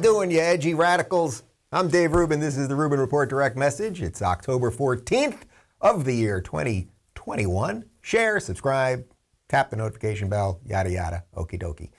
doing, you edgy radicals? I'm Dave Rubin. This is the Rubin Report Direct Message. It's October 14th of the year 2021. Share, subscribe, tap the notification bell, yada, yada, okie dokie.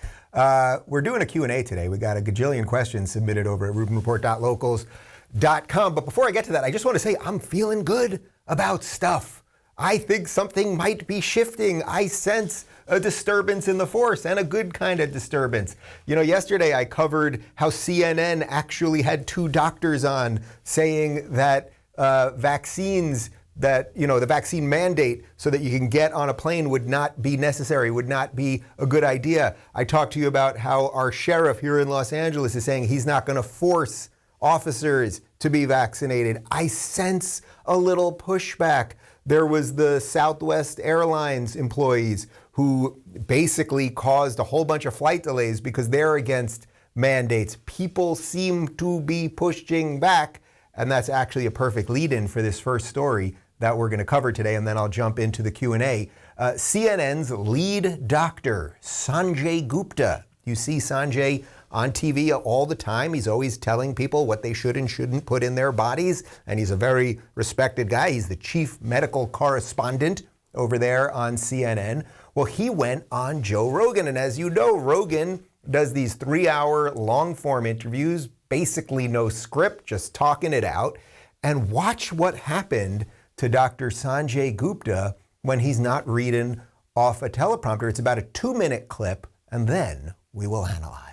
We're doing a Q&A today. We got a gajillion questions submitted over at rubinreport.locals.com. But before I get to that, I just want to say I'm feeling good about stuff. I think something might be shifting. I sense a disturbance in the force, and a good kind of disturbance. You know, yesterday I covered how CNN actually had two doctors on saying that vaccines, that, you know, the vaccine mandate so that you can get on a plane would not be necessary, would not be a good idea. I talked to you about how our sheriff here in Los Angeles is saying he's not going to force officers to be vaccinated. I sense a little pushback. There was the Southwest Airlines employees who basically caused a whole bunch of flight delays because they're against mandates. People seem to be pushing back, and that's actually a perfect lead-in for this first story that we're going to cover today, and then I'll jump into the Q&A. CNN's lead doctor, Sanjay Gupta. You see Sanjay on TV all the time. He's always telling people what they should and shouldn't put in their bodies, and he's a very respected guy. He's the chief medical correspondent over there on CNN. Well, he went on Joe Rogan, and as you know, Rogan does these 3-hour long-form interviews, basically no script, just talking it out. And watch what happened to Dr. Sanjay Gupta when he's not reading off a teleprompter. It's about a 2-minute clip, and then we will analyze.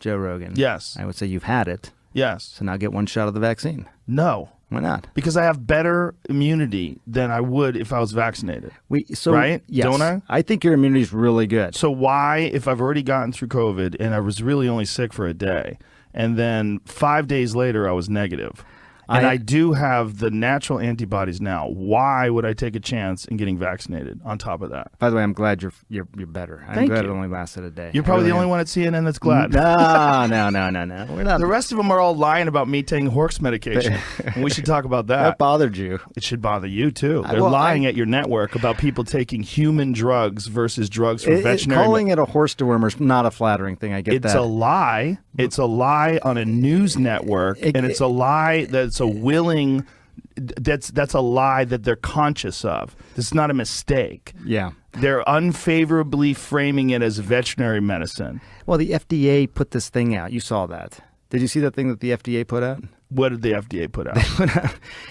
Joe Rogan. Yes. I would say you've had it. Yes. So now get one shot of the vaccine. No. Why not? Because I have better immunity than I would if I was vaccinated. Right? Yes. Don't I? I think your immunity is really good. So why, if I've already gotten through COVID and I was really only sick for a day, and then 5 days later I was negative, and I do have the natural antibodies now, why would I take a chance in getting vaccinated on top of that? By the way, I'm glad you're better. I'm glad it only lasted a day. You're probably the only one at CNN that's glad. No. We're not. The rest of them are all lying about me taking horse medication. And we should talk about that. That bothered you. It should bother you, too. They're lying at your network about people taking human drugs versus drugs for veterinary. Calling it a horse dewormer is not a flattering thing. I get that. It's a lie. It's a lie on a news network, and it's a lie that's a willing. That's a lie that they're conscious of. This is not a mistake. Yeah. They're unfavorably framing it as veterinary medicine. Well, the FDA put this thing out. You saw that. Did you see that thing that the FDA put out? What did the FDA put out?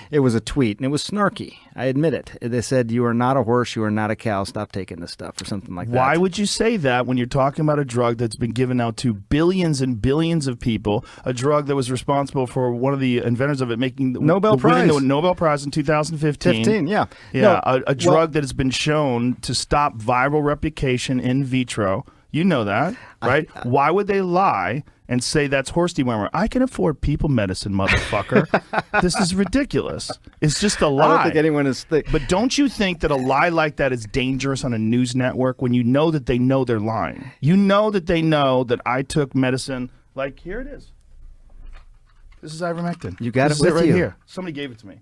It was a tweet, and it was snarky. I admit it. They said, "You are not a horse. You are not a cow. Stop taking this stuff," or something like that. Why would you say that when you're talking about a drug that's been given out to billions and billions of people, a drug that was responsible for one of the inventors of it making the Nobel Prize in 2015? Yeah. Yeah, no, a drug that has been shown to stop viral replication in vitro. You know that, right? Why would they lie and say that's horse dewormer? I can afford people medicine, motherfucker. This is ridiculous. It's just a lie. I don't think anyone is. But don't you think that a lie like that is dangerous on a news network when you know that they know they're lying? You know that they know that I took medicine. Like, here it is. This is Ivermectin. You got this it with right you. here. Somebody gave it to me.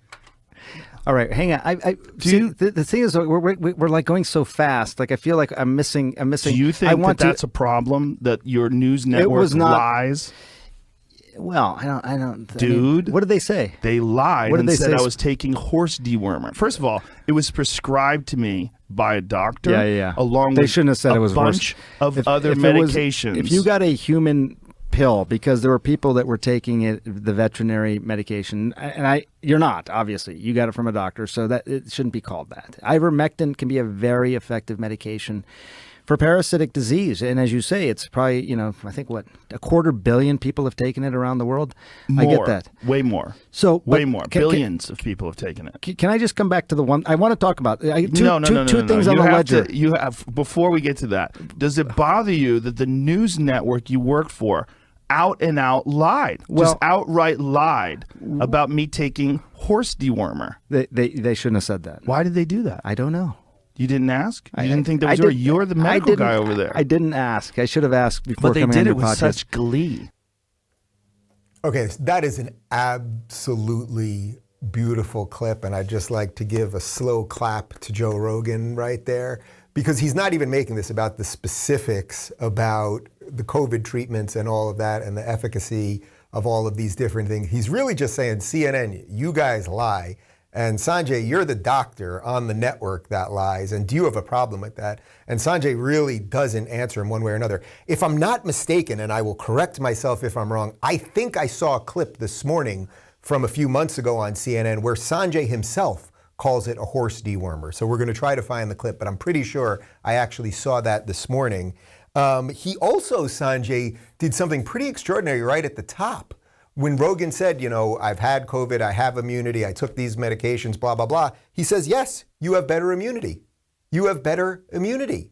All right, hang on. The thing is, we're like going so fast. Like I feel like I'm missing. Do you think that's a problem that your news network lies? Well, I don't. Dude, I mean, what did they say? They lied and said I was taking horse dewormer. First of all, it was prescribed to me by a doctor. Yeah. Along they with shouldn't have said it was a bunch of other medications. If you got a human pill, because there were people that were taking it, the veterinary medication, and you're not, obviously. You got it from a doctor, so that it shouldn't be called that. Ivermectin can be a very effective medication for parasitic disease, and as you say, it's probably, I think a 250 million people have taken it around the world. More, I get that. Way more. So way more. Billions of people have taken it. Can I just come back to the one I want to talk about? Two things on the ledger. You have, before we get to that, does it bother you that the news network you worked for out and out lied, just outright lied about me taking horse dewormer? They shouldn't have said that. Why did they do that? I don't know. You didn't ask? You didn't think that was you're the medical guy over there. I didn't ask. I should have asked before coming on your podcast. But they did it with such glee. Okay, that is an absolutely beautiful clip, and I'd just like to give a slow clap to Joe Rogan right there, because he's not even making this about the specifics about the COVID treatments and all of that and the efficacy of all of these different things. He's really just saying, CNN, you guys lie. And Sanjay, you're the doctor on the network that lies. And do you have a problem with that? And Sanjay really doesn't answer him one way or another. If I'm not mistaken, and I will correct myself if I'm wrong, I think I saw a clip this morning from a few months ago on CNN where Sanjay himself calls it a horse dewormer. So we're going to try to find the clip, but I'm pretty sure I actually saw that this morning. He also, Sanjay, did something pretty extraordinary right at the top. When Rogan said, you know, I've had COVID, I have immunity, I took these medications, blah, blah, blah, he says, yes, you have better immunity. You have better immunity.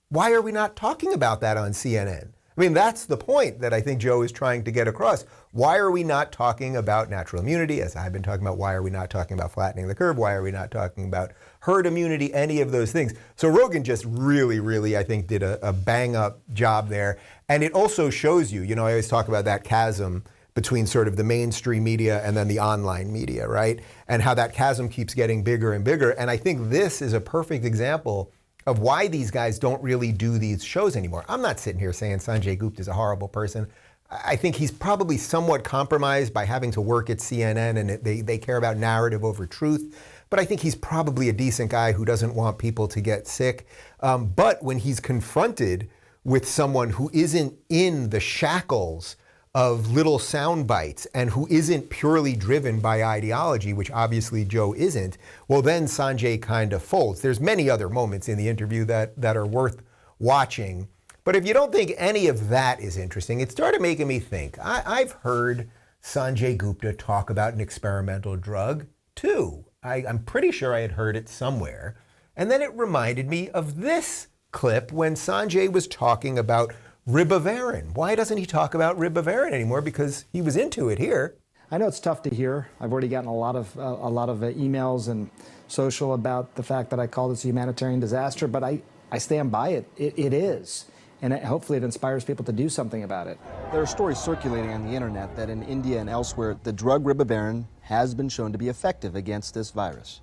Why are we not talking about that on CNN? I mean, that's the point that I think Joe is trying to get across. Why are we not talking about natural immunity, as I've been talking about? Why are we not talking about flattening the curve? Why are we not talking about herd immunity, any of those things? So Rogan just really, I think, did a bang-up job there. And it also shows you, I always talk about that chasm between sort of the mainstream media and then the online media, right? And how that chasm keeps getting bigger and bigger. And I think this is a perfect example of why these guys don't really do these shows anymore. I'm not sitting here saying Sanjay Gupta is a horrible person. I think he's probably somewhat compromised by having to work at CNN and they care about narrative over truth. But I think he's probably a decent guy who doesn't want people to get sick. But when he's confronted with someone who isn't in the shackles of little sound bites and who isn't purely driven by ideology, which obviously Joe isn't, well, then Sanjay kind of folds. There's many other moments in the interview that are worth watching. But if you don't think any of that is interesting, it started making me think. I've heard Sanjay Gupta talk about an experimental drug too. I'm pretty sure I had heard it somewhere. And then it reminded me of this clip when Sanjay was talking about ribavirin. Why doesn't he talk about ribavirin anymore? Because he was into it here. I know it's tough to hear. I've already gotten a lot of emails and social about the fact that I call this a humanitarian disaster, but I stand by it. It is. And hopefully it inspires people to do something about it. There are stories circulating on the internet that in India and elsewhere, the drug ribavirin has been shown to be effective against this virus.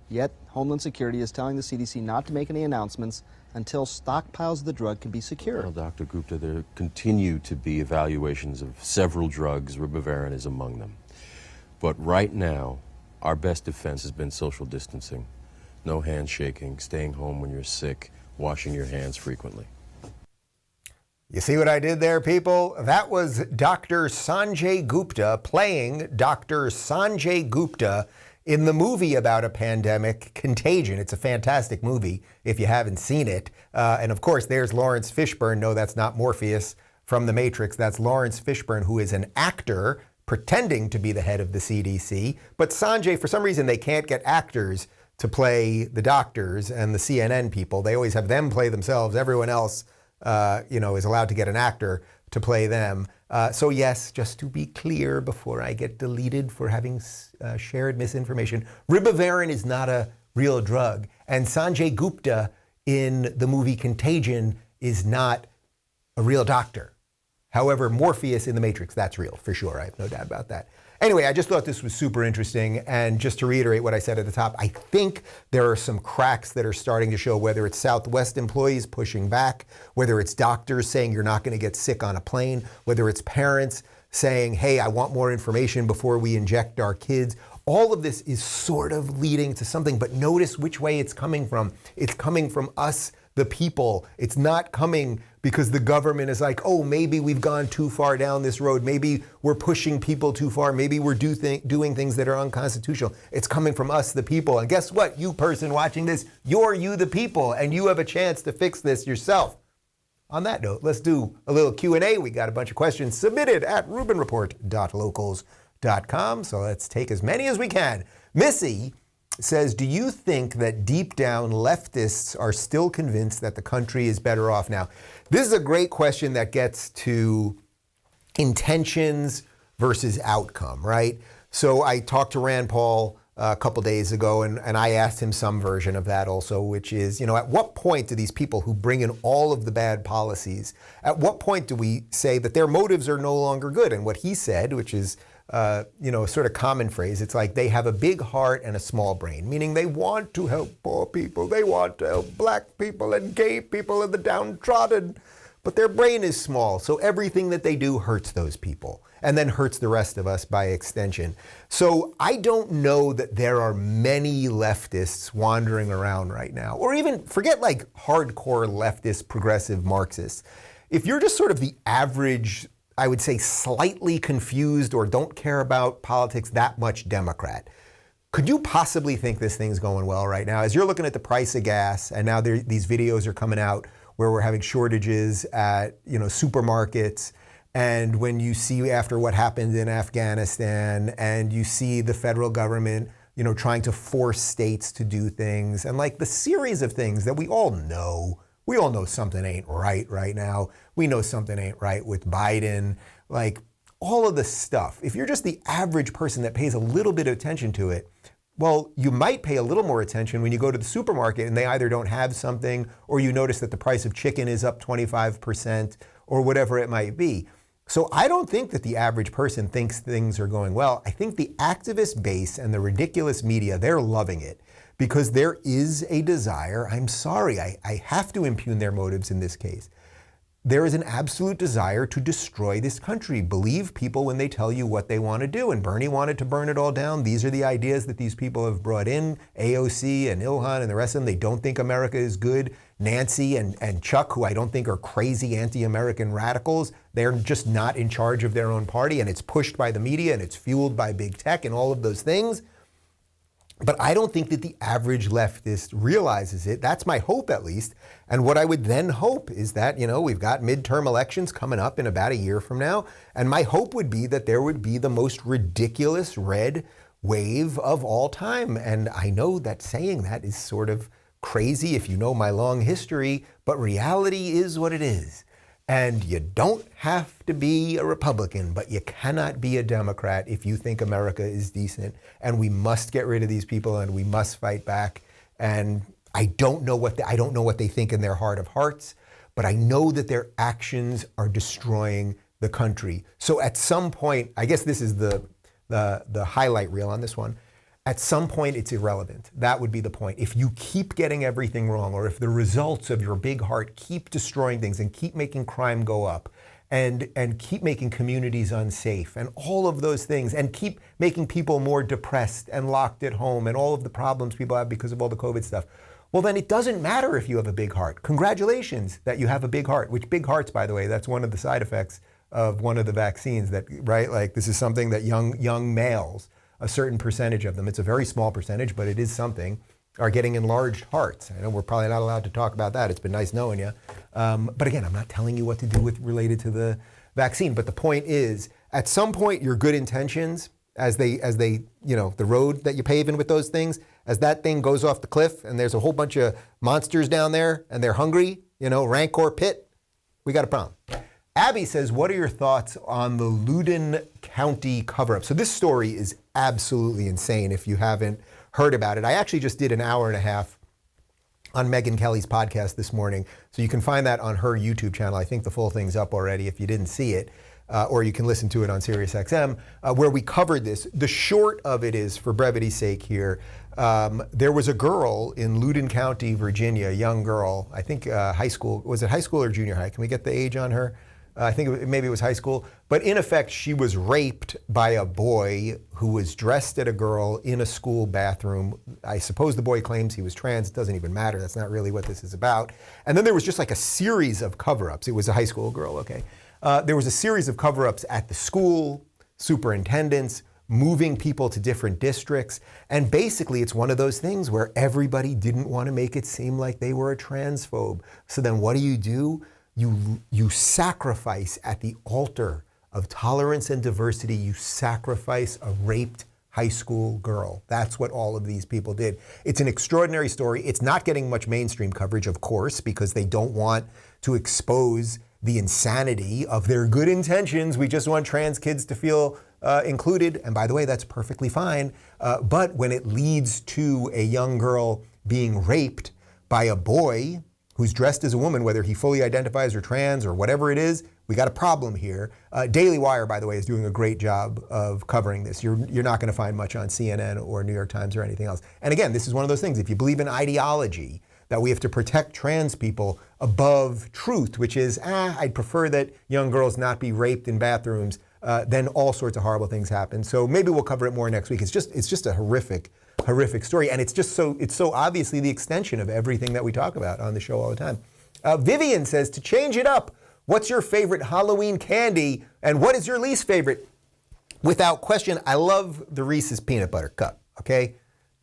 Yet, Homeland Security is telling the CDC not to make any announcements until stockpiles of the drug can be secured. Well, Dr. Gupta, there continue to be evaluations of several drugs. Ribavirin is among them. But right now, our best defense has been social distancing. No handshaking, staying home when you're sick, washing your hands frequently. You see what I did there, people? That was Dr. Sanjay Gupta playing Dr. Sanjay Gupta in the movie about a pandemic, Contagion. It's a fantastic movie if you haven't seen it. And of course, there's Lawrence Fishburne. No, that's not Morpheus from The Matrix. That's Lawrence Fishburne, who is an actor pretending to be the head of the CDC. But Sanjay, for some reason, they can't get actors to play the doctors and the CNN people. They always have them play themselves. Everyone else is allowed to get an actor to play them. So yes, just to be clear before I get deleted for having shared misinformation, ribavirin is not a real drug. And Sanjay Gupta in the movie Contagion is not a real doctor. However, Morpheus in The Matrix, that's real, for sure. I have no doubt about that. Anyway, I just thought this was super interesting. And just to reiterate what I said at the top, I think there are some cracks that are starting to show, whether it's Southwest employees pushing back, whether it's doctors saying you're not going to get sick on a plane, whether it's parents saying, hey, I want more information before we inject our kids. All of this is sort of leading to something, but notice which way it's coming from. It's coming from us, the people. It's not coming because the government is like, oh, maybe we've gone too far down this road. Maybe we're pushing people too far. Maybe we're doing things that are unconstitutional. It's coming from us, the people. And guess what? You person watching this, you're you, the people, and you have a chance to fix this yourself. On that note, let's do a little Q&A. We got a bunch of questions submitted at rubinreport.locals.com. So let's take as many as we can. Missy says, do you think that deep down leftists are still convinced that the country is better off now? This is a great question that gets to intentions versus outcome, right? So I talked to Rand Paul a couple days ago, and I asked him some version of that also, which is, at what point do these people who bring in all of the bad policies, at what point do we say that their motives are no longer good? And what he said, which is sort of common phrase. It's like they have a big heart and a small brain, meaning they want to help poor people. They want to help black people and gay people and the downtrodden. But their brain is small, so everything that they do hurts those people and then hurts the rest of us by extension. So I don't know that there are many leftists wandering around right now, or even forget like hardcore leftist progressive Marxists. If you're just sort of the average, I would say slightly confused or don't care about politics that much Democrat, could you possibly think this thing's going well right now? As you're looking at the price of gas, and now these videos are coming out where we're having shortages at supermarkets, and when you see after what happened in Afghanistan, and you see the federal government trying to force states to do things, and like the series of things that we all know something ain't right now. We know something ain't right with Biden, like all of the stuff. If you're just the average person that pays a little bit of attention to it, well, you might pay a little more attention when you go to the supermarket and they either don't have something, or you notice that the price of chicken is up 25%, or whatever it might be. So I don't think that the average person thinks things are going well. I think the activist base and the ridiculous media, they're loving it because there is a desire. I'm sorry, I have to impugn their motives in this case. There is an absolute desire to destroy this country. Believe people when they tell you what they want to do. And Bernie wanted to burn it all down. These are the ideas that these people have brought in. AOC and Ilhan and the rest of them, they don't think America is good. Nancy and Chuck, who I don't think are crazy anti-American radicals, they're just not in charge of their own party, and it's pushed by the media and it's fueled by big tech and all of those things. But I don't think that the average leftist realizes it. That's my hope, at least. And what I would then hope is that, we've got midterm elections coming up in about a year from now. And my hope would be that there would be the most ridiculous red wave of all time. And I know that saying that is sort of crazy if you know my long history, but reality is what it is. And you don't have to be a Republican, but you cannot be a Democrat if you think America is decent. And we must get rid of these people, and we must fight back. And I don't know what they think in their heart of hearts, but I know that their actions are destroying the country. So at some point, I guess this is the highlight reel on this one. At some point, it's irrelevant. That would be the point. If you keep getting everything wrong, or if the results of your big heart keep destroying things and keep making crime go up and keep making communities unsafe and all of those things, and keep making people more depressed and locked at home and all of the problems people have because of all the COVID stuff, well, then it doesn't matter if you have a big heart. Congratulations that you have a big heart, which big hearts, by the way, that's one of the side effects of one of the vaccines that, right? Like this is something that young males, a certain percentage of them, it's a very small percentage, but it is something, are getting enlarged hearts. I know we're probably not allowed to talk about that. It's been nice knowing you. But again, I'm not telling you what to do related to the vaccine. But the point is, at some point, your good intentions, as they, the road that you pave in with those things, as that thing goes off the cliff and there's a whole bunch of monsters down there and they're hungry, Rancor Pit, we got a problem. Abby says, what are your thoughts on the Loudoun County cover-up? So this story is absolutely insane if you haven't heard about it. I actually just did an hour and a half on Megyn Kelly's podcast this morning. So you can find that on her YouTube channel. I think the full thing's up already if you didn't see it. Or you can listen to it on SiriusXM, where we covered this. The short of it is, for brevity's sake here, there was a girl in Loudoun County, Virginia, a young girl, I think high school. Was it high school or junior high? Can we get the age on her? I think maybe it was high school. But in effect, she was raped by a boy who was dressed as a girl in a school bathroom. I suppose the boy claims he was trans. It doesn't even matter. That's not really what this is about. And then there was just like a series of cover-ups. It was a high school girl, okay. There was a series of cover-ups at the school, superintendents, moving people to different districts. And basically, it's one of those things where everybody didn't want to make it seem like they were a transphobe. So then what do? You sacrifice at the altar of tolerance and diversity, you sacrifice a raped high school girl. That's what all of these people did. It's an extraordinary story. It's not getting much mainstream coverage, of course, because they don't want to expose the insanity of their good intentions. We just want trans kids to feel included. And by the way, that's perfectly fine. But when it leads to a young girl being raped by a boy who's dressed as a woman, whether he fully identifies or trans or whatever it is, we got a problem here. Daily Wire, by the way, is doing a great job of covering this. You're not going to find much on CNN or New York Times or anything else. And again, this is one of those things. If you believe in ideology, that we have to protect trans people above truth, which is, I'd prefer that young girls not be raped in bathrooms, then all sorts of horrible things happen. So maybe we'll cover it more next week. It's just a horrific story. And it's so obviously the extension of everything that we talk about on the show all the time. Vivian says, to change it up, what's your favorite Halloween candy and what is your least favorite? Without question, I love the Reese's peanut butter cup, okay?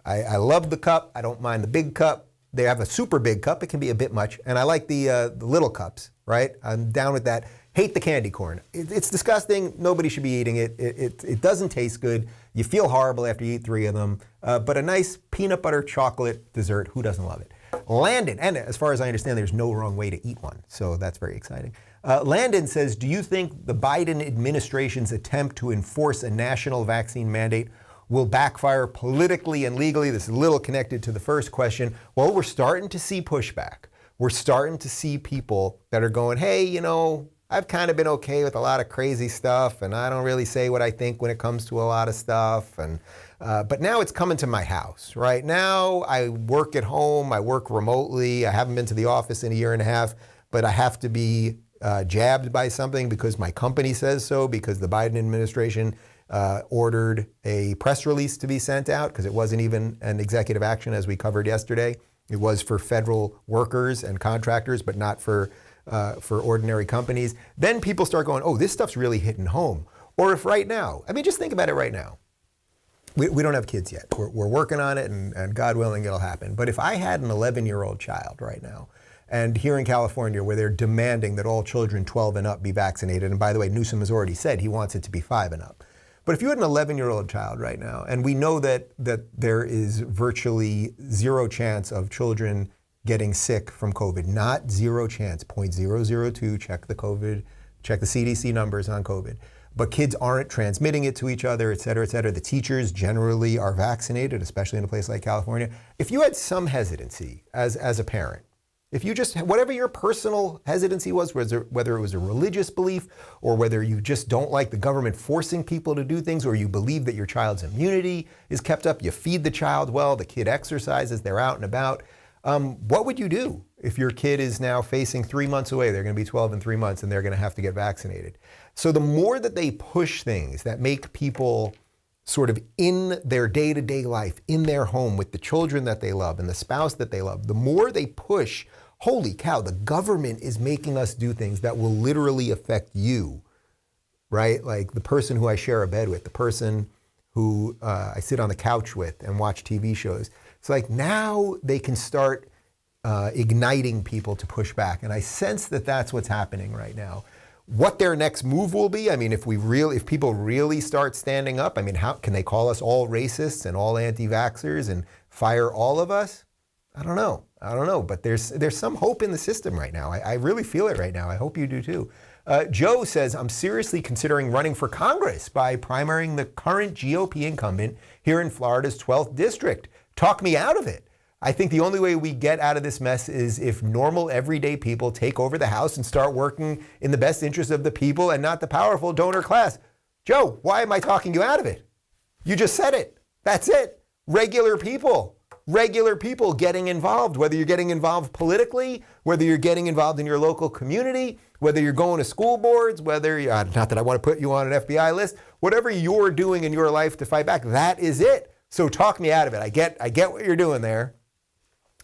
I love the cup. I don't mind the big cup. They have a super big cup. It can be a bit much. And I like the little cups, right? I'm down with that. Hate the candy corn. It's disgusting. Nobody should be eating it. It doesn't taste good. You feel horrible after you eat 3 of them. But a nice peanut butter chocolate dessert, who doesn't love it? Landon, and as far as I understand, there's no wrong way to eat one. So that's very exciting. Landon says, do you think the Biden administration's attempt to enforce a national vaccine mandate will backfire politically and legally? This is a little connected to the first question. Well, we're starting to see pushback. We're starting to see people that are going, hey, you know, I've kind of been okay with a lot of crazy stuff, and I don't really say what I think when it comes to a lot of stuff. And but now it's coming to my house, right? Now I work at home, I work remotely, I haven't been to the office in a year and a half, but I have to be jabbed by something because my company says so, because the Biden administration ordered a press release to be sent out, because it wasn't even an executive action as we covered yesterday. It was for federal workers and contractors, but not for ordinary companies. Then people start going, oh, this stuff's really hitting home. Or if right now, I mean, just think about it right now. We don't have kids yet. We're working on it, and God willing, it'll happen. But if I had an 11-year-old child right now, and here in California, where they're demanding that all children 12 and up be vaccinated, and by the way, Newsom has already said he wants it to be 5 and up. But if you had an 11-year-old child right now, and we know that there is virtually zero chance of children getting sick from COVID, not zero chance, 0.002, check the CDC numbers on COVID. But kids aren't transmitting it to each other, et cetera, et cetera. The teachers generally are vaccinated, especially in a place like California. If you had some hesitancy as a parent, if you just, whatever your personal hesitancy was, whether it was a religious belief or whether you just don't like the government forcing people to do things, or you believe that your child's immunity is kept up, you feed the child well, the kid exercises, they're out and about, what would you do if your kid is now facing 3 months away? They're going to be 12 in 3 months and they're going to have to get vaccinated. So the more that they push things that make people sort of in their day-to-day life, in their home with the children that they love and the spouse that they love, the more they push, holy cow, the government is making us do things that will literally affect you, right? Like the person who I share a bed with, the person who I sit on the couch with and watch TV shows. It's like now they can start igniting people to push back. And I sense that that's what's happening right now. What their next move will be, I mean, if people really start standing up, I mean, how can they call us all racists and all anti-vaxxers and fire all of us? I don't know, but there's some hope in the system right now. I really feel it right now. I hope you do too. Joe says, I'm seriously considering running for Congress by primarying the current GOP incumbent here in Florida's 12th district. Talk me out of it. I think the only way we get out of this mess is if normal, everyday people take over the House and start working in the best interest of the people and not the powerful donor class. Joe, why am I talking you out of it? You just said it. That's it. Regular people getting involved, whether you're getting involved politically, whether you're getting involved in your local community, whether you're going to school boards, whether you're, not that I want to put you on an FBI list, whatever you're doing in your life to fight back, that is it. So talk me out of it. I get what you're doing there,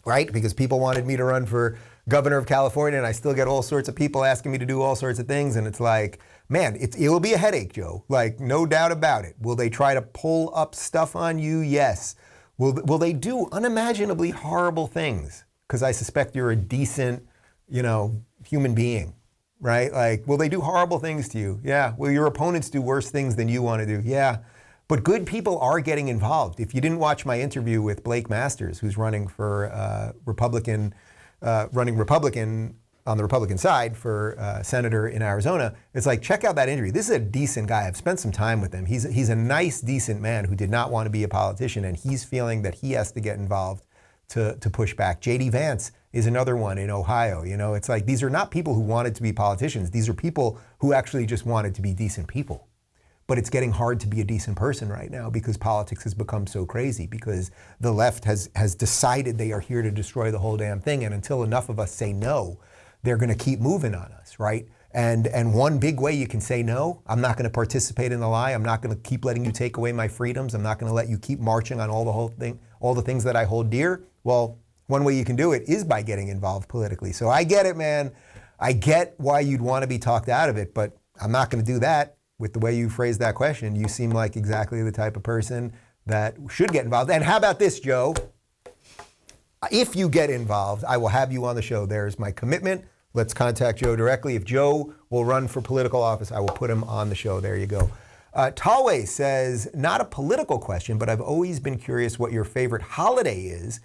right? Because people wanted me to run for governor of California, and I still get all sorts of people asking me to do all sorts of things, and it's like, man, it will be a headache, Joe. Like, no doubt about it. Will they try to pull up stuff on you? Yes. Will they do unimaginably horrible things? Because I suspect you're a decent, human being, right? Like, will they do horrible things to you? Yeah. Will your opponents do worse things than you want to do? Yeah. But good people are getting involved. If you didn't watch my interview with Blake Masters, who's running for Republican on the Republican side for senator in Arizona, it's like, check out that interview. This is a decent guy. I've spent some time with him. He's a nice, decent man who did not want to be a politician, and he's feeling that he has to get involved to push back. J.D. Vance is another one in Ohio. You know, it's like these are not people who wanted to be politicians. These are people who actually just wanted to be decent people. But it's getting hard to be a decent person right now because politics has become so crazy, because the left has decided they are here to destroy the whole damn thing. And until enough of us say no, they're going to keep moving on us, right? And one big way you can say no, I'm not going to participate in the lie. I'm not going to keep letting you take away my freedoms. I'm not going to let you keep marching on all the things that I hold dear. Well, one way you can do it is by getting involved politically. So I get it, man. I get why you'd want to be talked out of it, but I'm not going to do that. With the way you phrased that question, you seem like exactly the type of person that should get involved. And how about this, Joe? If you get involved, I will have you on the show. There's my commitment. Let's contact Joe directly. If Joe will run for political office, I will put him on the show. There you go. Talway says, not a political question, but I've always been curious what your favorite holiday is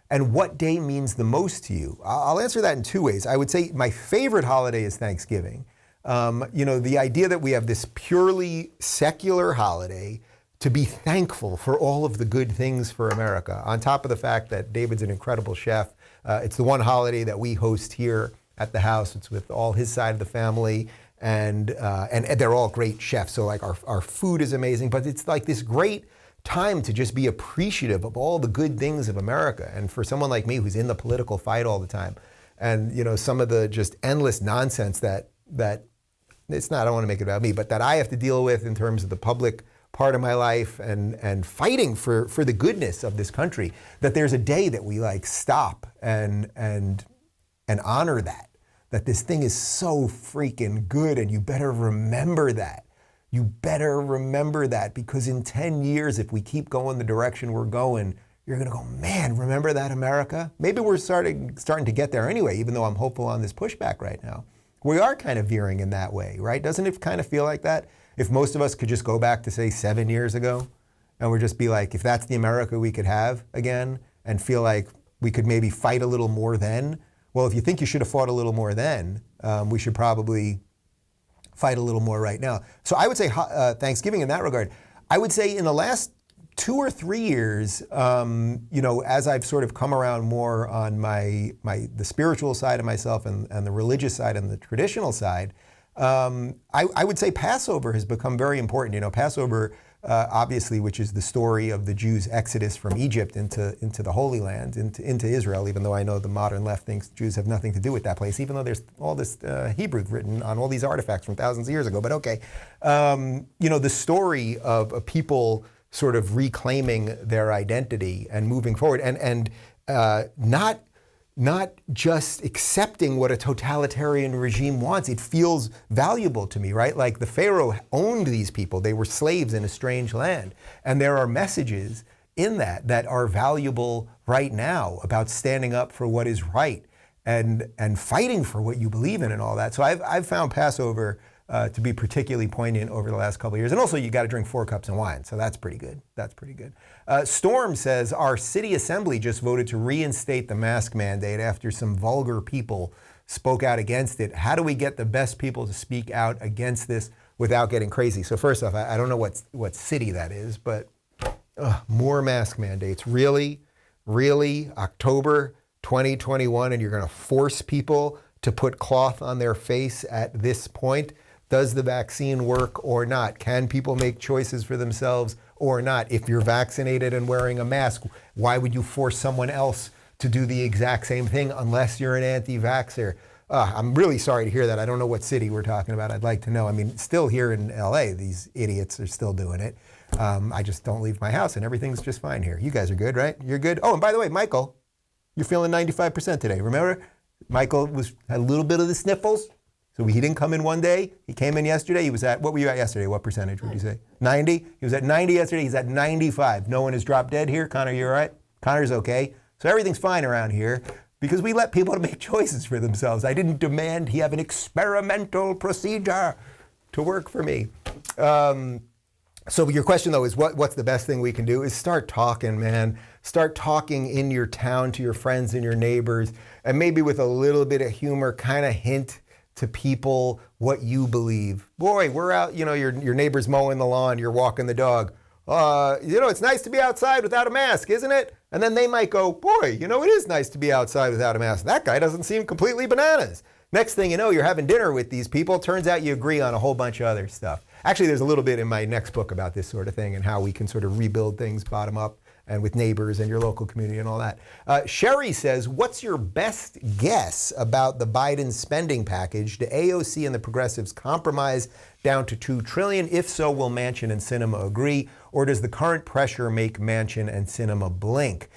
and what day means the most to you. I'll answer that in two ways. I would say my favorite holiday is Thanksgiving. You know, the idea that we have this purely secular holiday to be thankful for all of the good things for America, on top of the fact that David's an incredible chef. It's the one holiday that we host here at the house. It's with all his side of the family, and they're all great chefs. So like our food is amazing, but it's like this great time to just be appreciative of all the good things of America. And for someone like me who's in the political fight all the time, and you know, some of the just endless nonsense that it's not, I don't want to make it about me, but that I have to deal with in terms of the public part of my life and fighting for the goodness of this country, that there's a day that we like stop and honor that this thing is so freaking good, and you better remember that. You better remember that, because in 10 years, if we keep going the direction we're going, you're going to go, man, remember that, America? Maybe we're starting to get there anyway, even though I'm hopeful on this pushback right now. We are kind of veering in that way, right? Doesn't it kind of feel like that? If most of us could just go back to, say, 7 years ago, and we'd just be like, if that's the America we could have again, and feel like we could maybe fight a little more then, well, if you think you should have fought a little more then, we should probably fight a little more right now. So I would say Thanksgiving in that regard. I would say in the last 2 or 3 years, you know, as I've sort of come around more on the spiritual side of myself and the religious side and the traditional side, I would say Passover has become very important. You know, Passover, obviously, which is the story of the Jews' exodus from Egypt into the Holy Land, into Israel, even though I know the modern left thinks Jews have nothing to do with that place, even though there's all this Hebrew written on all these artifacts from thousands of years ago. But okay, you know, the story of a people sort of reclaiming their identity and moving forward, and not just accepting what a totalitarian regime wants. It feels valuable to me, right? Like the Pharaoh owned these people. They were slaves in a strange land. And there are messages in that are valuable right now about standing up for what is right and fighting for what you believe in and all that. So I've found Passover to be particularly poignant over the last couple of years. And also you got to drink 4 cups of wine. So that's pretty good. That's pretty good. Storm says, our city assembly just voted to reinstate the mask mandate after some vulgar people spoke out against it. How do we get the best people to speak out against this without getting crazy? So first off, I don't know what city that is, but more mask mandates. Really? October 2021, and you're going to force people to put cloth on their face at this point? Does the vaccine work or not? Can people make choices for themselves or not? If you're vaccinated and wearing a mask, why would you force someone else to do the exact same thing unless you're an anti-vaxxer? I'm really sorry to hear that. I don't know what city we're talking about. I'd like to know. I mean, still here in LA, these idiots are still doing it. I just don't leave my house and everything's just fine here. You guys are good, right? You're good? Oh, and by the way, Michael, you're feeling 95% today. Remember? Michael had a little bit of the sniffles. So he didn't come in one day. He came in yesterday. He was at, what were you at yesterday? What percentage would you say? 90? He was at 90 yesterday. He's at 95. No one has dropped dead here. Connor, you all right? Connor's okay. So everything's fine around here because we let people make choices for themselves. I didn't demand he have an experimental procedure to work for me. So your question, though, is what's the best thing we can do? Is start talking, man. Start talking in your town to your friends and your neighbors, and maybe with a little bit of humor, kind of hint to people what you believe. Boy, we're out, you know, your neighbor's mowing the lawn, you're walking the dog. it's nice to be outside without a mask, isn't it? And then they might go, boy, it is nice to be outside without a mask. That guy doesn't seem completely bananas. Next thing you know, you're having dinner with these people. Turns out you agree on a whole bunch of other stuff. Actually, there's a little bit in my next book about this sort of thing and how we can sort of rebuild things bottom up and with neighbors and your local community and all that. Sherry says, what's your best guess about the Biden spending package? Do AOC and the progressives compromise down to $2 trillion? If so, will Manchin and Sinema agree? Or does the current pressure make Manchin and Sinema blink?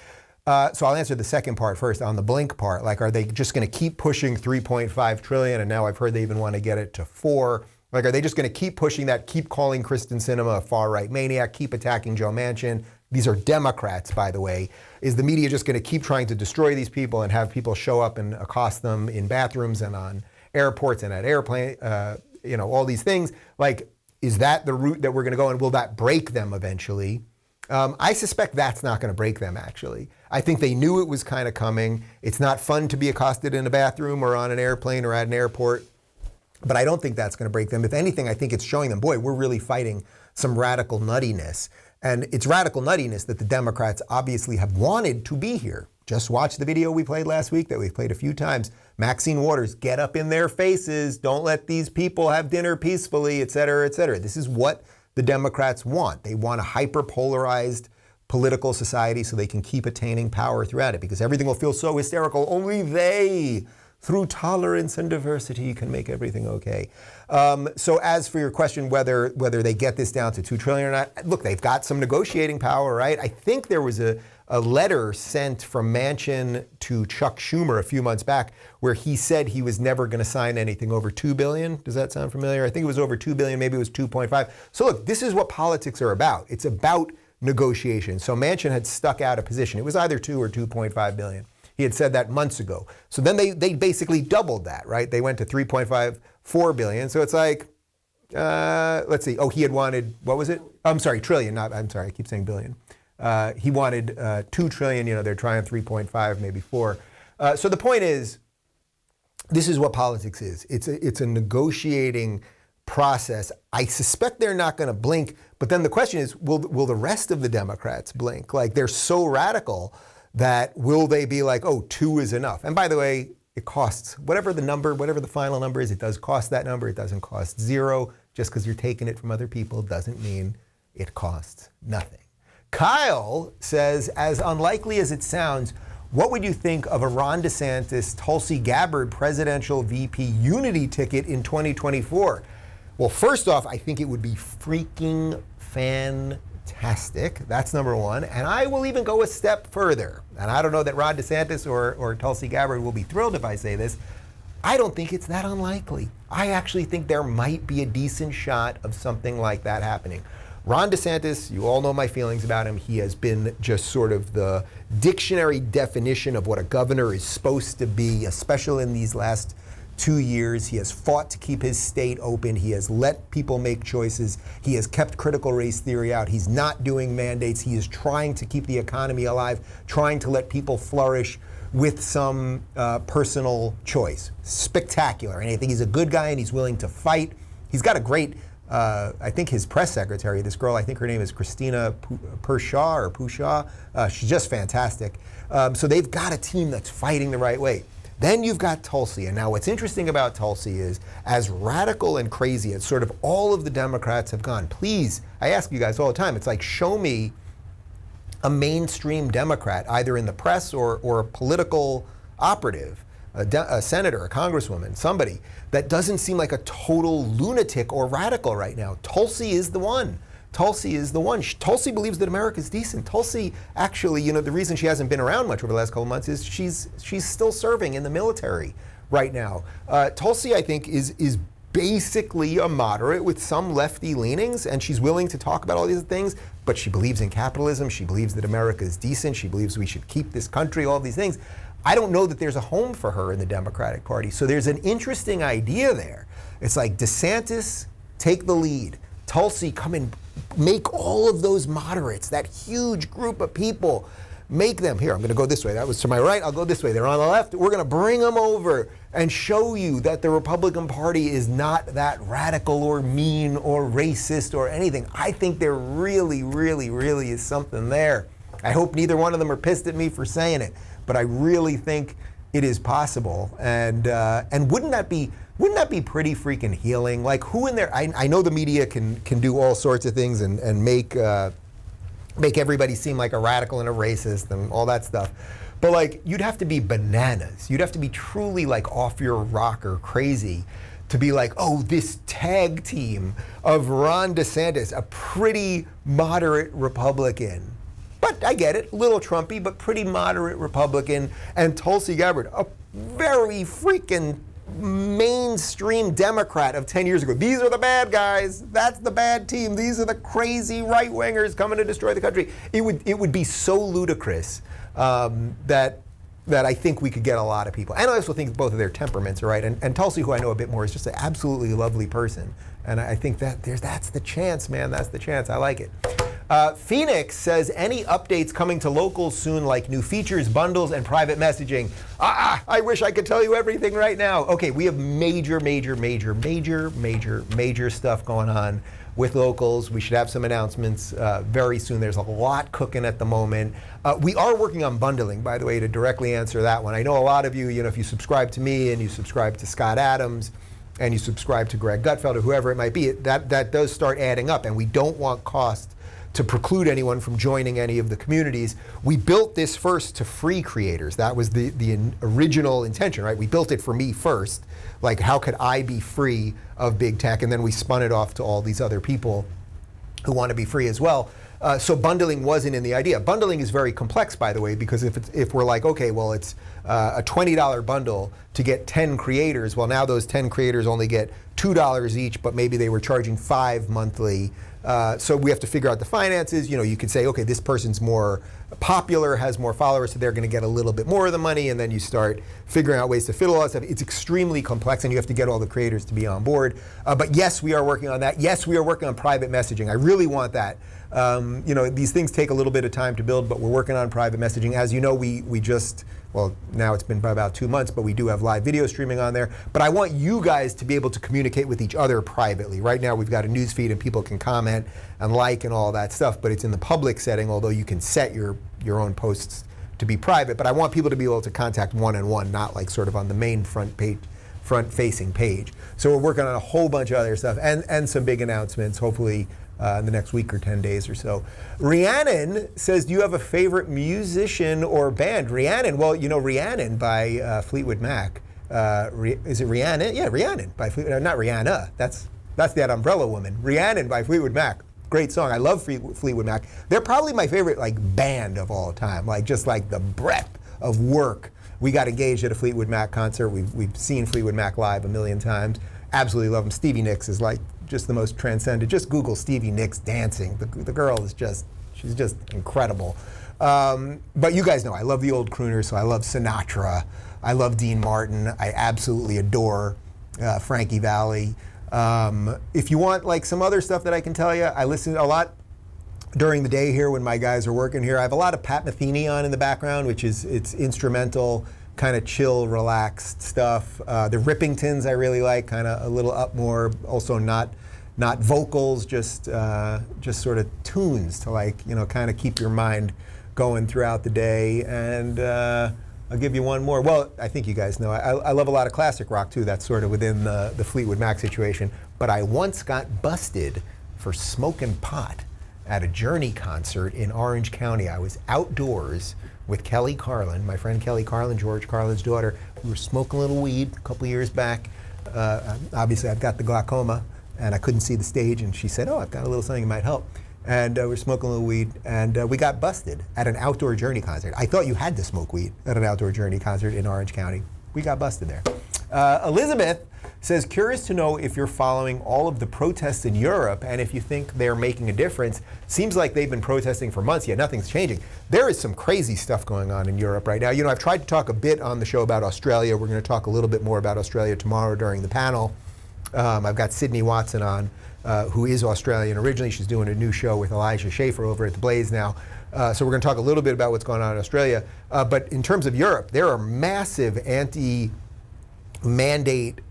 So I'll answer the second part first. On the blink part, like, are they just going to keep pushing 3.5 trillion? And now I've heard they even want to get it to 4. Like, are they just going to keep pushing that, keep calling Kristen Sinema a far-right maniac, keep attacking Joe Manchin? These are Democrats, by the way. Is the media just going to keep trying to destroy these people and have people show up and accost them in bathrooms and on airports and at airplane, all these things? Like, is that the route that we're going to go, and will that break them eventually? I suspect that's not going to break them, actually. I think they knew it was kind of coming. It's not fun to be accosted in a bathroom or on an airplane or at an airport, but I don't think that's going to break them. If anything, I think it's showing them, boy, we're really fighting some radical nuttiness. And it's radical nuttiness that the Democrats obviously have wanted to be here. Just watch the video we played last week that we've played a few times. Maxine Waters, get up in their faces. Don't let these people have dinner peacefully, et cetera, et cetera. This is what the Democrats want. They want a hyper-polarized political society so they can keep attaining power throughout it, because everything will feel so hysterical. Only they, through tolerance and diversity, can make everything okay. So as for your question, whether they get this down to $2 trillion or not, look, they've got some negotiating power, right? I think there was a letter sent from Manchin to Chuck Schumer a few months back where he said he was never going to sign anything over $2 billion. Does that sound familiar? I think it was over $2 billion, maybe it was 2.5. So look, this is what politics are about. It's about negotiation. So Manchin had stuck out a position. It was either 2 or 2.5 billion. He had said that months ago. So then they basically doubled that, right? They went to 3.54 billion. So it's like, let's see. Oh, he had wanted, what was it? I'm sorry, trillion. I keep saying billion. He wanted 2 trillion. They're trying 3.5, maybe 4. So the point is, this is what politics is. It's a negotiating process. I suspect they're not going to blink, but then the question is, will the rest of the Democrats blink? Like, they're so radical that will they be like, oh, 2 is enough? And by the way, it costs whatever the final number is, it does cost that number. It doesn't cost 0. Just because you're taking it from other people doesn't mean it costs nothing. Kyle says, as unlikely as it sounds, what would you think of a Ron DeSantis, Tulsi Gabbard presidential VP unity ticket in 2024? Well, first off, I think it would be freaking fantastic. That's number one. And I will even go a step further. And I don't know that Ron DeSantis or Tulsi Gabbard will be thrilled if I say this. I don't think it's that unlikely. I actually think there might be a decent shot of something like that happening. Ron DeSantis, you all know my feelings about him. He has been just sort of the dictionary definition of what a governor is supposed to be, especially in these last 2 years. He has fought to keep his state open. He has let people make choices. He has kept critical race theory out. He's not doing mandates. He is trying to keep the economy alive, trying to let people flourish with some personal choice. Spectacular. And I think he's a good guy and he's willing to fight. He's got a great, I think his press secretary, this girl, I think her name is Christina Pushaw. She's just fantastic. So they've got a team that's fighting the right way. Then you've got Tulsi. And now what's interesting about Tulsi is, as radical and crazy as sort of all of the Democrats have gone, please, I ask you guys all the time, it's like, show me a mainstream Democrat, either in the press or a political operative, a senator, a congresswoman, somebody that doesn't seem like a total lunatic or radical right now. Tulsi is the one. Tulsi is the one. Tulsi believes that America's decent. Tulsi, actually, the reason she hasn't been around much over the last couple of months is she's still serving in the military right now. Tulsi, I think, is basically a moderate with some lefty leanings, and she's willing to talk about all these things, but she believes in capitalism. She believes that America is decent. She believes we should keep this country, all these things. I don't know that there's a home for her in the Democratic Party. So there's an interesting idea there. It's like, DeSantis, take the lead. Tulsi, come and make all of those moderates, that huge group of people, make them, here, I'm going to go this way. That was to my right, I'll go this way. They're on the left. We're going to bring them over and show you that the Republican Party is not that radical or mean or racist or anything. I think there really, really, really is something there. I hope neither one of them are pissed at me for saying it, but I really think it is possible. And wouldn't that be pretty freaking healing? Like, who in there? I know the media can do all sorts of things and make everybody seem like a radical and a racist and all that stuff. But like, you'd have to be bananas. You'd have to be truly like off your rocker crazy to be like, oh, this tag team of Ron DeSantis, a pretty moderate Republican. But I get it, a little Trumpy, but pretty moderate Republican, and Tulsi Gabbard, a very freaking mainstream Democrat of 10 years ago. These are the bad guys. That's the bad team. These are the crazy right-wingers coming to destroy the country. It would be so ludicrous that I think we could get a lot of people. And I also think both of their temperaments are right. And Tulsi, who I know a bit more, is just an absolutely lovely person. And I think that's the chance, man. That's the chance. I like it. Phoenix says, any updates coming to locals soon, like new features, bundles, and private messaging? I wish I could tell you everything right now. Okay, we have major stuff going on with locals. We should have some announcements very soon. There's a lot cooking at the moment. We are working on bundling, by the way, to directly answer that one. I know a lot of you, if you subscribe to me and you subscribe to Scott Adams and you subscribe to Greg Gutfeld or whoever it might be, that does start adding up, and we don't want cost to preclude anyone from joining any of the communities. We built this first to free creators. That was the original intention, right? We built it for me first. Like, how could I be free of big tech? And then we spun it off to all these other people who want to be free as well. So bundling wasn't in the idea. Bundling is very complex, by the way, because if we're like, okay, well, it's a $20 bundle to get 10 creators. Well, now those 10 creators only get $2 each, but maybe they were charging $5 monthly. So we have to figure out the finances. You could say, okay, this person's more popular, has more followers, so they're going to get a little bit more of the money, and then you start figuring out ways to fit all that stuff. It's extremely complex, and you have to get all the creators to be on board. But yes, we are working on that. Yes, we are working on private messaging. I really want that. These things take a little bit of time to build, but we're working on private messaging. As you know, we just, well, now it's been about 2 months, but we do have live video streaming on there. But I want you guys to be able to communicate with each other privately. Right now, we've got a news feed and people can comment and like and all that stuff, but it's in the public setting, although you can set your own posts to be private. But I want people to be able to contact one-on-one, not like sort of on the main front-facing page. So we're working on a whole bunch of other stuff and some big announcements, hopefully in the next week or 10 days or so. Rhiannon says, do you have a favorite musician or band? Rhiannon, well, Rhiannon by Fleetwood Mac. Is it Rhiannon? Yeah, Rhiannon by Fleetwood, not Rihanna. That's that Umbrella Woman. Rhiannon by Fleetwood Mac. Great song. I love Fleetwood Mac. They're probably my favorite band of all time. Just the breadth of work. We got engaged at a Fleetwood Mac concert. We've seen Fleetwood Mac live a million times. Absolutely love them. Stevie Nicks is just the most transcendent. Just Google Stevie Nicks dancing. The girl is she's just incredible. But you guys know I love the old crooners, so I love Sinatra. I love Dean Martin. I absolutely adore Frankie Valli. If you want some other stuff that I can tell you, I listen a lot during the day here when my guys are working here. I have a lot of Pat Metheny on in the background, it's instrumental, kind of chill, relaxed stuff. The Rippingtons I really like, kind of a little up more, also not vocals, just sort of tunes to kind of keep your mind going throughout the day. And I'll give you one more. Well, I think you guys know, I love a lot of classic rock too. That's sort of within the Fleetwood Mac situation. But I once got busted for smoking pot at a Journey concert in Orange County. I was outdoors with Kelly Carlin, my friend Kelly Carlin, George Carlin's daughter. We were smoking a little weed a couple years back. Obviously, I've got the glaucoma, and I couldn't see the stage, and she said, oh, I've got a little something that might help. And we're smoking a little weed, and we got busted at an outdoor Journey concert. I thought you had to smoke weed at an outdoor Journey concert in Orange County. We got busted there. Elizabeth says, curious to know if you're following all of the protests in Europe and if you think they're making a difference. Seems like they've been protesting for months, yet nothing's changing. There is some crazy stuff going on in Europe right now. I've tried to talk a bit on the show about Australia. We're going to talk a little bit more about Australia tomorrow during the panel. I've got Sydney Watson on who is Australian originally. She's doing a new show with Elijah Schaffer over at the Blaze now. So we're going to talk a little bit about what's going on in Australia. But in terms of Europe, there are massive anti-mandate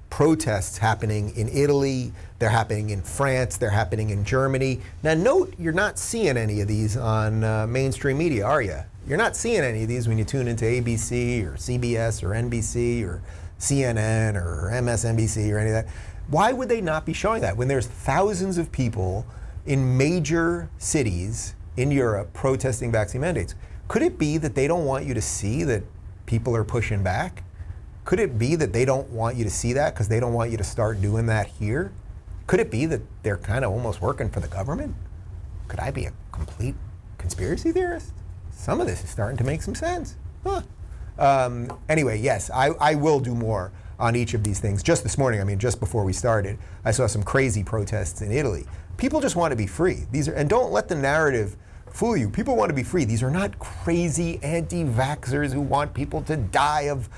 protests happening in Italy. They're happening in France. They're happening in Germany. Now note, you're not seeing any of these on mainstream media, are you? You're not seeing any of these when you tune into ABC or CBS or NBC or CNN or MSNBC or any of that. Why would they not be showing that when there's thousands of people in major cities in Europe protesting vaccine mandates? Could it be that they don't want you to see that people are pushing back? Could it be that they don't want you to see that because they don't want you to start doing that here? Could it be that they're kind of almost working for the government? Could I be a complete conspiracy theorist? Some of this is starting to make some sense. Huh. Anyway, yes, I will do more on each of these things. Just this morning, I mean, just before we started, I saw some crazy protests in Italy. People just want to be free. And don't let the narrative fool you. People want to be free. These are not crazy anti-vaxxers who want people to die of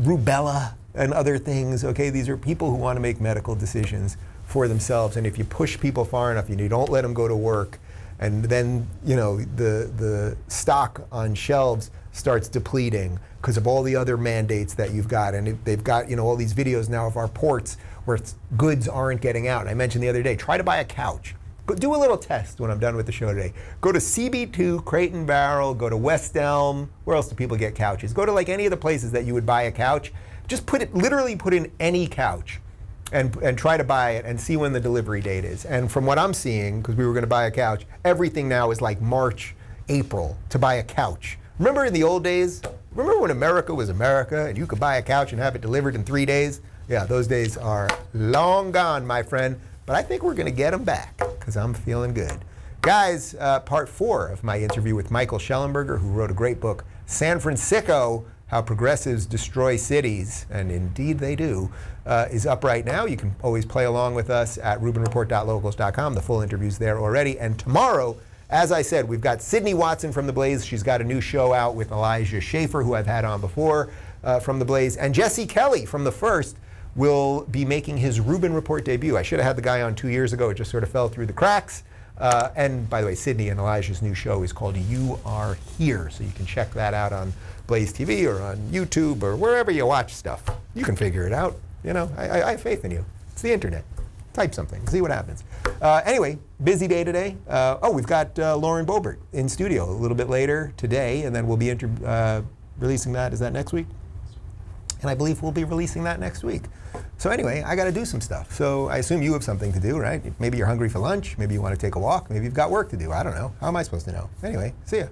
rubella and other things, okay? These are people who want to make medical decisions for themselves. And if you push people far enough and you don't let them go to work, and then, you know, the stock on shelves starts depleting because of all the other mandates that you've got. And they've got, you know, all these videos now of our ports where goods aren't getting out. And I mentioned the other day, try to buy a couch. Do a little test when I'm done with the show today. Go to CB2, Crate and Barrel, go to West Elm. Where else do people get couches? Go to like any of the places that you would buy a couch. Just literally put in any couch and try to buy it and see when the delivery date is. And from what I'm seeing, because we were going to buy a couch, everything now is like March, April to buy a couch. Remember in the old days? Remember when America was America and you could buy a couch and have it delivered in 3 days? Yeah, those days are long gone, my friend. But I think we're going to get them back because I'm feeling good. Guys, part 4 of my interview with Michael Schellenberger, who wrote a great book, San Francisco, How Progressives Destroy Cities, and indeed they do, is up right now. You can always play along with us at rubinreport.locals.com. The full interview's there already. And tomorrow, as I said, we've got Sydney Watson from The Blaze. She's got a new show out with Elijah Schaffer, who I've had on before from The Blaze. And Jesse Kelly from The First will be making his Rubin Report debut. I should have had the guy on 2 years ago. It just sort of fell through the cracks. And by the way, Sydney and Elijah's new show is called You Are Here. So you can check that out on BlazeTV or on YouTube or wherever you watch stuff. You can figure it out. You know, I have faith in you. It's the internet. Type something, see what happens. Anyway, busy day today. We've got Lauren Boebert in studio a little bit later today, and then we'll be releasing that. Is that next week? And I believe we'll be releasing that next week. So anyway, I got to do some stuff. So I assume you have something to do, right? Maybe you're hungry for lunch. Maybe you want to take a walk. Maybe you've got work to do. I don't know. How am I supposed to know? Anyway, see ya.